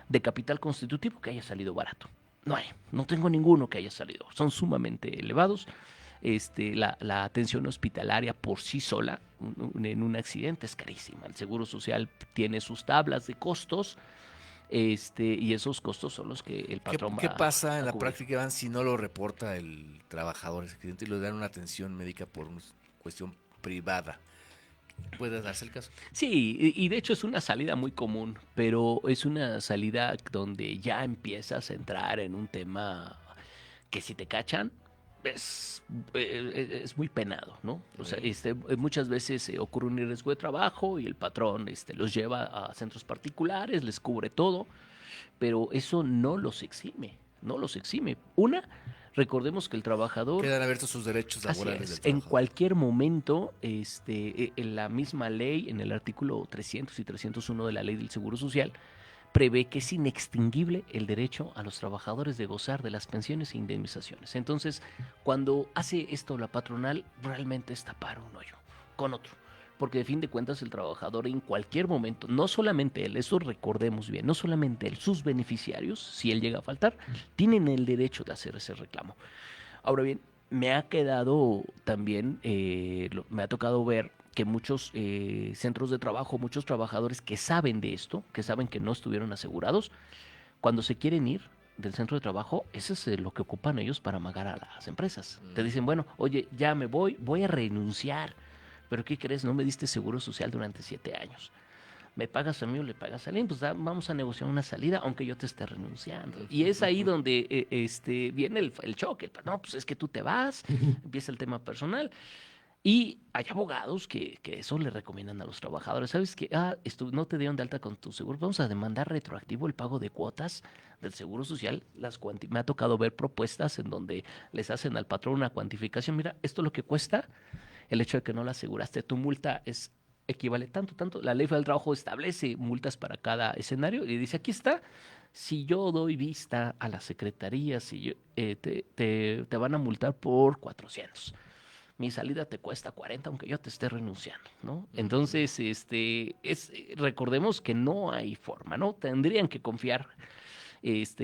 de capital constitutivo que haya salido barato. No hay, no tengo ninguno que haya salido. Son sumamente elevados. La atención hospitalaria por sí sola en un accidente es carísima. El Seguro Social tiene sus tablas de costos. Y esos costos son los que el patrón ¿Qué va pasa en a la cubrir. práctica, Iván, si no lo reporta el trabajador ese accidente y le dan una atención médica por una cuestión privada? ¿Puede darse el caso? Sí, y de hecho es una salida muy común, pero es una salida donde ya empiezas a entrar en un tema que si te cachan es, es muy penado, ¿no? O sea, Okay. muchas veces ocurre un riesgo de trabajo y el patrón los lleva a centros particulares, les cubre todo, pero eso no los exime, no los exime. Recordemos que el trabajador. Quedan abiertos sus derechos Así laborales del es. En trabajador. cualquier momento, en la misma ley, en el artículo 300 y 301 de la Ley del Seguro Social, prevé que es inextinguible el derecho a los trabajadores de gozar de las pensiones e indemnizaciones. Entonces, cuando hace esto la patronal, realmente es tapar un hoyo con otro. Porque de fin de cuentas el trabajador en cualquier momento, no solamente él, eso recordemos bien, no solamente él, sus beneficiarios, si él llega a faltar, tienen el derecho de hacer ese reclamo. Ahora bien, me ha quedado también, me ha tocado ver que muchos centros de trabajo, muchos trabajadores que saben de esto, que saben que no estuvieron asegurados, cuando se quieren ir del centro de trabajo, eso es lo que ocupan ellos para amagar a las empresas. Te dicen, bueno, oye, ya me voy a renunciar, pero ¿qué crees? No me diste seguro social durante 7 años. ¿Me pagas a mí o le pagas a alguien? Pues vamos a negociar una salida, aunque yo te esté renunciando. Y es ahí donde viene el choque. No, pues es que tú te vas, empieza el tema personal. Y hay abogados que eso le recomiendan a los trabajadores. ¿Sabes qué? Esto no te dieron de alta con tu seguro. Vamos a demandar retroactivo el pago de cuotas del Seguro Social. Me ha tocado ver propuestas en donde les hacen al patrón una cuantificación. Mira, esto es lo que cuesta el hecho de que no la aseguraste. Tu multa equivale tanto, tanto. La ley federal del trabajo establece multas para cada escenario y dice, aquí está, si yo doy vista a la secretaría, si yo, te van a multar por 400. Mi salida te cuesta 40 aunque yo te esté renunciando, ¿no? Entonces, recordemos que no hay forma, ¿no? Tendrían que confiar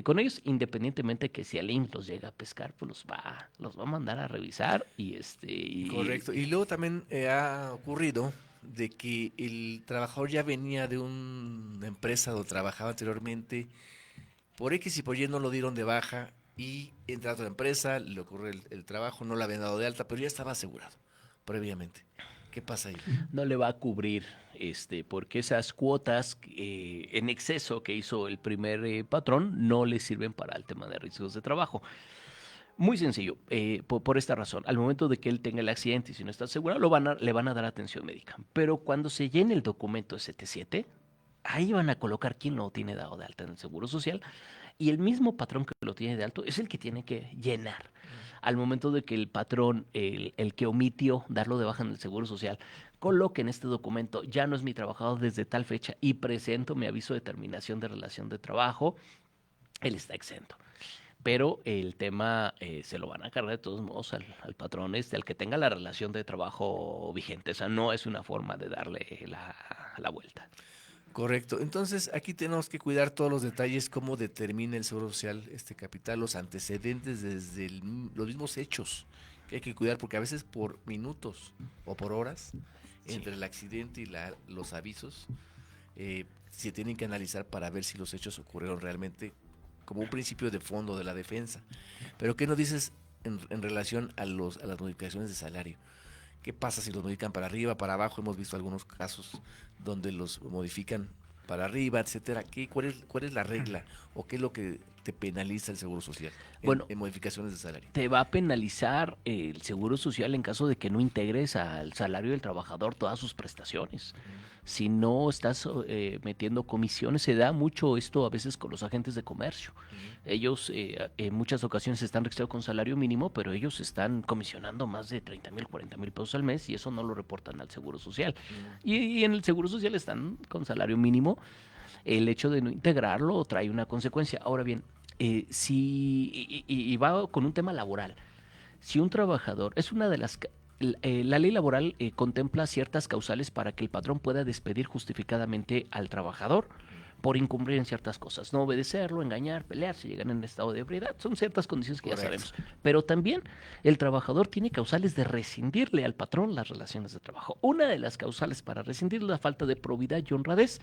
con ellos, independientemente que si el IMSS los llega a pescar, pues los va a mandar a revisar Correcto. Y luego también ha ocurrido de que el trabajador ya venía de una empresa donde trabajaba anteriormente, por X y por Y no lo dieron de baja y entra a otra empresa, le ocurre el trabajo, no la habían dado de alta, pero ya estaba asegurado previamente. ¿Qué pasa ahí? no le va a cubrir, porque esas cuotas en exceso que hizo el primer patrón no le sirven para el tema de riesgos de trabajo. Muy sencillo, por esta razón. Al momento de que él tenga el accidente y si no está asegurado, le van a dar atención médica. Pero cuando se llene el documento ST7, ahí van a colocar quién lo tiene dado de alta en el Seguro Social y el mismo patrón que lo tiene de alto es el que tiene que llenar. Al momento de que el patrón, el que omitió darlo de baja en el Seguro Social, coloque en este documento, ya no es mi trabajador desde tal fecha y presento mi aviso de terminación de relación de trabajo, él está exento. Pero el tema se lo van a cargar de todos modos al patrón al que tenga la relación de trabajo vigente. O sea, no es una forma de darle la vuelta. Correcto. Entonces, aquí tenemos que cuidar todos los detalles, cómo determina el Seguro Social este capital, los antecedentes desde los mismos hechos que hay que cuidar, porque a veces por minutos o por horas, Sí. entre el accidente y los avisos, se tienen que analizar para ver si los hechos ocurrieron realmente como un principio de fondo de la defensa. Pero, ¿qué nos dices en relación a las modificaciones de salario? ¿Qué pasa si los modifican para arriba, para abajo? Hemos visto algunos casos donde los modifican para arriba, etcétera. ¿Cuál es la regla o qué es lo que te penaliza el Seguro Social Bueno, en modificaciones de salario? te va a penalizar el Seguro Social en caso de que no integres al salario del trabajador todas sus prestaciones. Si no estás metiendo comisiones, se da mucho esto a veces con los agentes de comercio. Ellos en muchas ocasiones están registrados con salario mínimo, pero ellos están comisionando más de 30,000, 40,000 pesos al mes y eso no lo reportan al Seguro Social. Y en el Seguro Social están con salario mínimo. El hecho de no integrarlo trae una consecuencia. Ahora bien, y va con un tema laboral. Si un trabajador, es una de las... La ley laboral contempla ciertas causales para que el patrón pueda despedir justificadamente al trabajador por incumplir en ciertas cosas, no obedecerlo, engañar, pelear, si llegan en estado de ebriedad, son ciertas condiciones que ya Correcto. sabemos. Pero también el trabajador tiene causales de rescindirle al patrón las relaciones de trabajo. Una de las causales para rescindir es la falta de probidad y honradez,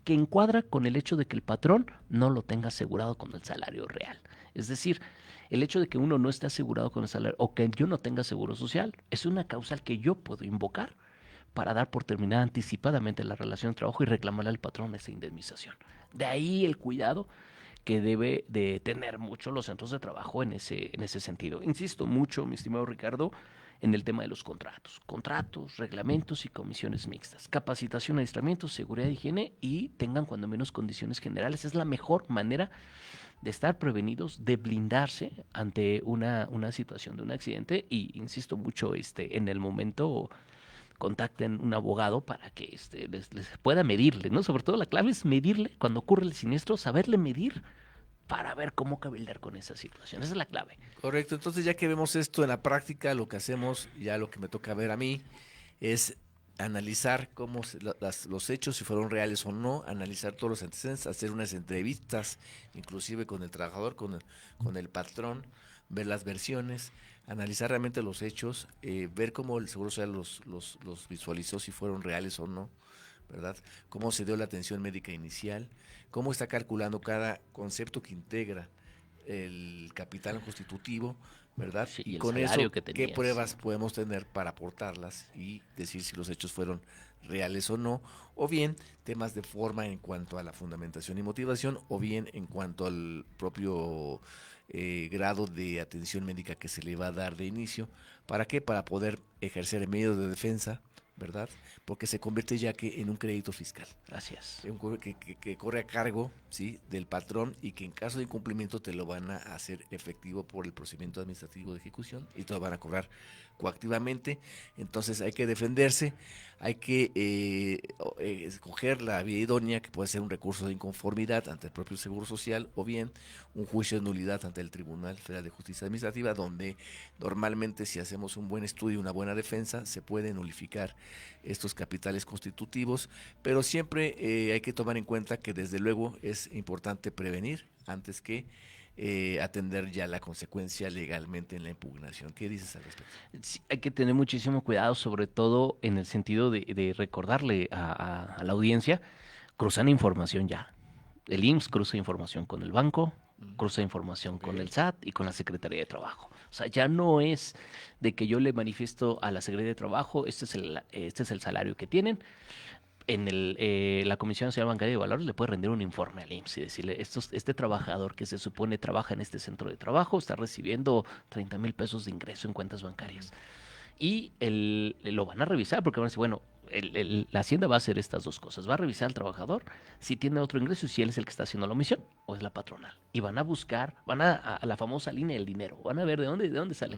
que encuadra con el hecho de que el patrón no lo tenga asegurado con el salario real. Es decir, el hecho de que uno no esté asegurado con el salario o que yo no tenga seguro social es una causal que yo puedo invocar para dar por terminada anticipadamente la relación de trabajo y reclamarle al patrón esa indemnización. De ahí el cuidado que debe de tener mucho los centros de trabajo en ese sentido. Insisto mucho, mi estimado Ricardo, en el tema de los contratos. Contratos, reglamentos y comisiones mixtas. Capacitación, adiestramiento, seguridad y higiene y tengan cuando menos condiciones generales. Es la mejor manera de estar prevenidos, de blindarse ante una situación de un accidente y insisto mucho, en el momento contacten un abogado para que les pueda medirle, ¿no? Sobre todo la clave es medirle cuando ocurre el siniestro, saberle medir para ver cómo cabildear con esa situación. Esa es la clave. Correcto. Entonces, ya que vemos esto en la práctica, lo que hacemos, ya lo que me toca ver a mí, es analizar los hechos, si fueron reales o no, analizar todos los antecedentes, hacer unas entrevistas, inclusive con el trabajador, con el patrón, ver las versiones, analizar realmente los hechos, ver cómo el Seguro Social los visualizó, si fueron reales o no, ¿verdad? Cómo se dio la atención médica inicial, cómo está calculando cada concepto que integra el capital constitutivo, ¿verdad? Sí, Y y el con eso, salario que ¿qué tenías. pruebas podemos tener para aportarlas y decir si los hechos fueron reales o no? O bien temas de forma en cuanto a la fundamentación y motivación, o bien en cuanto al propio grado de atención médica que se le va a dar de inicio. ¿Para qué? Para poder ejercer medios de defensa, ¿verdad? Porque se convierte ya que en un crédito fiscal Gracias. que corre a cargo, ¿sí?, del patrón y que en caso de incumplimiento te lo van a hacer efectivo por el procedimiento administrativo de ejecución y te lo van a cobrar coactivamente. Entonces hay que defenderse, hay que escoger la vía idónea, que puede ser un recurso de inconformidad ante el propio Seguro Social o bien un juicio de nulidad ante el Tribunal Federal de Justicia Administrativa, donde normalmente si hacemos un buen estudio, una buena defensa, se puede nulificar estos capitales constitutivos, pero siempre hay que tomar en cuenta que desde luego es importante prevenir antes que atender ya la consecuencia legalmente en la impugnación. ¿Qué dices al respecto? Sí, hay que tener muchísimo cuidado, sobre todo en el sentido de recordarle a la audiencia, cruzan información ya. El IMSS cruza información con el banco, cruza información Ok. con el SAT y con la Secretaría de Trabajo. O sea, ya no es de que yo le manifiesto a la Secretaría de Trabajo, este es el salario que tienen. La Comisión Nacional Bancaria de Valores le puede rendir un informe al IMSS y decirle, este trabajador que se supone trabaja en este centro de trabajo está recibiendo 30,000 pesos de ingreso en cuentas bancarias. Y lo van a revisar porque van a decir, bueno, la Hacienda va a hacer estas dos cosas. Va a revisar al trabajador si tiene otro ingreso y si él es el que está haciendo la omisión o es la patronal. Y van a buscar, a la famosa línea del dinero. Van a ver de dónde sale.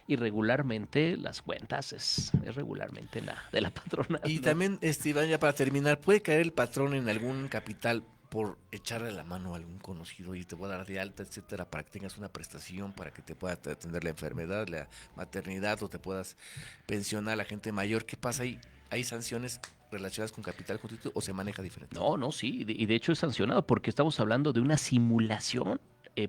Y regularmente las cuentas es regularmente de la patronal, Y ¿no? también, Iván, ya para terminar, ¿puede caer el patrón en algún capital por echarle la mano a algún conocido y te voy a dar de alta, etcétera, para que tengas una prestación, para que te pueda atender la enfermedad, la maternidad o te puedas pensionar a la gente mayor? ¿Qué pasa ahí? ¿Hay sanciones relacionadas con capital constitutivo o se maneja diferente? No, no, sí, y de hecho es sancionado porque estamos hablando de una simulación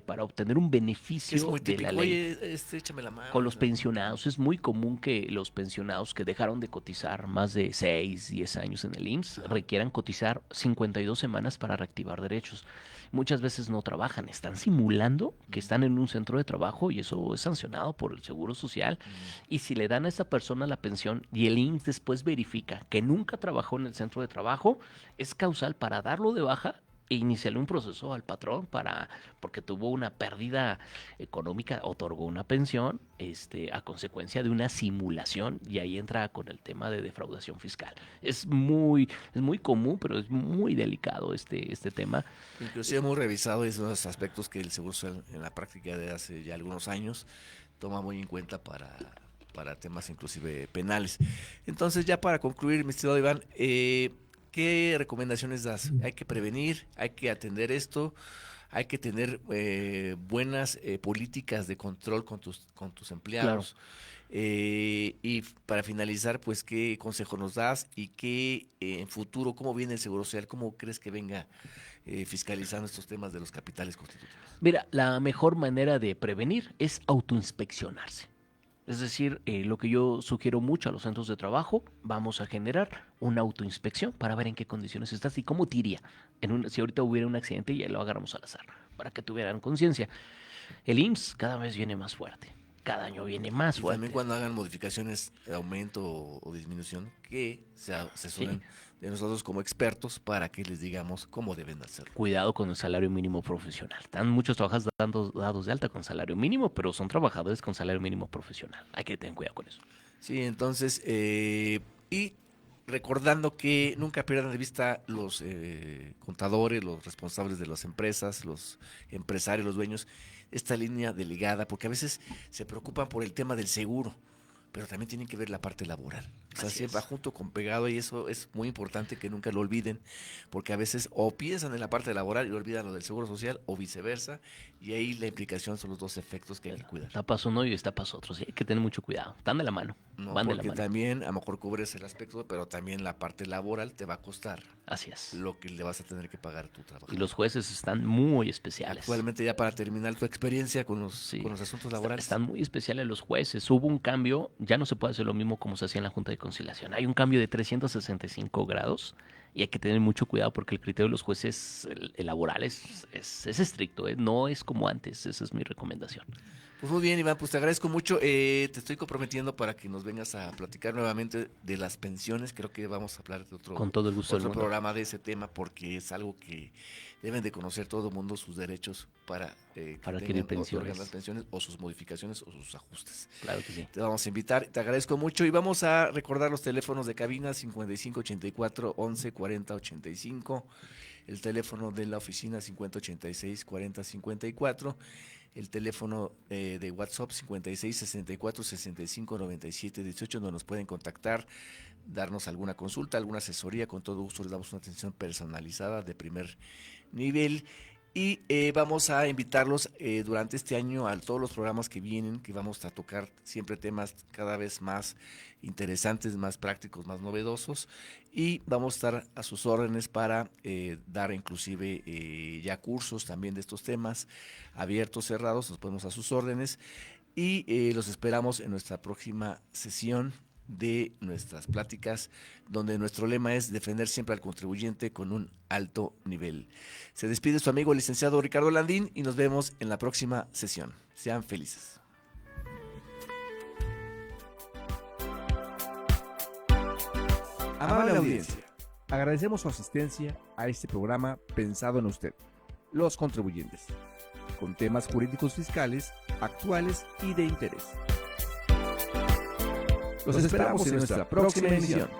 para obtener un Que es beneficio muy de la típico, ley. oye, échame la Con mano. los pensionados, es muy común que los pensionados que dejaron de cotizar más de 6, 10 años en el IMSS Ajá. requieran cotizar 52 semanas para reactivar derechos. Muchas veces no trabajan, están simulando que están en un centro de trabajo y eso es sancionado por el Seguro Social. Mm. Y si le dan a esa persona la pensión y el IMSS después verifica que nunca trabajó en el centro de trabajo, es causal para darlo de baja e iniciarle un proceso al patrón porque tuvo una pérdida económica, otorgó una pensión a consecuencia de una simulación y ahí entra con el tema de defraudación fiscal. Es muy común, pero es muy delicado este tema. Inclusive hemos revisado esos aspectos que el Seguro Social en la práctica de hace ya algunos años toma muy en cuenta para temas inclusive penales. Entonces, ya para concluir, mi estimado Iván, ¿qué recomendaciones das? ¿Hay que prevenir? ¿Hay que atender esto? ¿Hay que tener buenas políticas de control con tus Claro. empleados? Y para finalizar, pues, ¿qué consejo nos das y qué en futuro, cómo viene el Seguro Social? ¿Cómo crees que venga fiscalizando estos temas de los capitales constitutivos? Mira, la mejor manera de prevenir es autoinspeccionarse. Es decir, lo que yo sugiero mucho a los centros de trabajo, vamos a generar una autoinspección para ver en qué condiciones estás y cómo te iría si ahorita hubiera un accidente y ya lo agarramos al azar, para que tuvieran conciencia. El IMSS cada vez viene más fuerte, cada año viene más Y también fuerte. cuando hagan modificaciones, aumento o disminución, que se Sí, asesoren de nosotros como expertos para que les digamos cómo deben hacerlo. cuidado con el salario mínimo profesional. Están muchos trabajadores dados de alta con salario mínimo, pero son trabajadores con salario mínimo profesional. Hay que tener cuidado con eso. Sí, entonces, y recordando que nunca pierdan de vista los contadores, los responsables de las empresas, los empresarios, los dueños, esta línea delegada, porque a veces se preocupan por el tema del seguro, pero también tienen que ver la parte laboral. O sea, Así siempre va es. junto con pegado y eso es muy importante que nunca lo olviden, porque a veces o piensan en la parte laboral y olvidan lo del seguro social o viceversa, y ahí la implicación son los dos efectos que hay que cuidar. Tapas uno y destapas otro. Sí, hay que tener mucho cuidado. Están de la mano. No, Van de la porque mano. también a lo mejor cubres el aspecto, pero también la parte laboral te va a costar Así es. lo que le vas a tener que pagar a tu Y trabajador. los jueces están muy especiales. Actualmente, ya para terminar tu experiencia con Sí, los asuntos laborales. están muy especiales los jueces. Hubo un cambio, ya no se puede hacer lo mismo como se hacía en la Junta de Conciliación. Hay un cambio de 365 grados y hay que tener mucho cuidado porque el criterio de los jueces el laboral es estricto, ¿eh? No es como antes. Esa es mi recomendación. Pues muy bien, Iván, pues te agradezco mucho. Te estoy comprometiendo para que nos vengas a platicar nuevamente de las pensiones. Creo que vamos a hablar de Con todo el gusto del otro mundo. programa de ese tema porque es algo que deben de conocer todo el mundo, sus derechos para que Para adquirir tengan, otorgan las pensiones. pensiones o sus modificaciones o sus ajustes. Claro que sí. Te vamos a invitar, te agradezco mucho y vamos a recordar los teléfonos de cabina 5584 11 40 85, el teléfono de la oficina 5086 40 54, el teléfono de WhatsApp 56 64 65 97 18, donde nos pueden contactar darnos alguna consulta, alguna asesoría, con todo gusto les damos una atención personalizada de primer nivel. Y vamos a invitarlos durante este año a todos los programas que vienen, que vamos a tocar siempre temas cada vez más interesantes, más prácticos, más novedosos, y vamos a estar a sus órdenes para dar inclusive ya cursos también de estos temas, abiertos, cerrados, nos ponemos a sus órdenes, y los esperamos en nuestra próxima sesión de nuestras pláticas, donde nuestro lema es defender siempre al contribuyente con un alto nivel. Se despide su amigo el licenciado Ricardo Landín y nos vemos en la próxima sesión. Sean felices. Amable audiencia, agradecemos su asistencia a este programa pensado en usted, los contribuyentes, con temas jurídicos fiscales, actuales y de interés. Los esperamos en nuestra próxima emisión.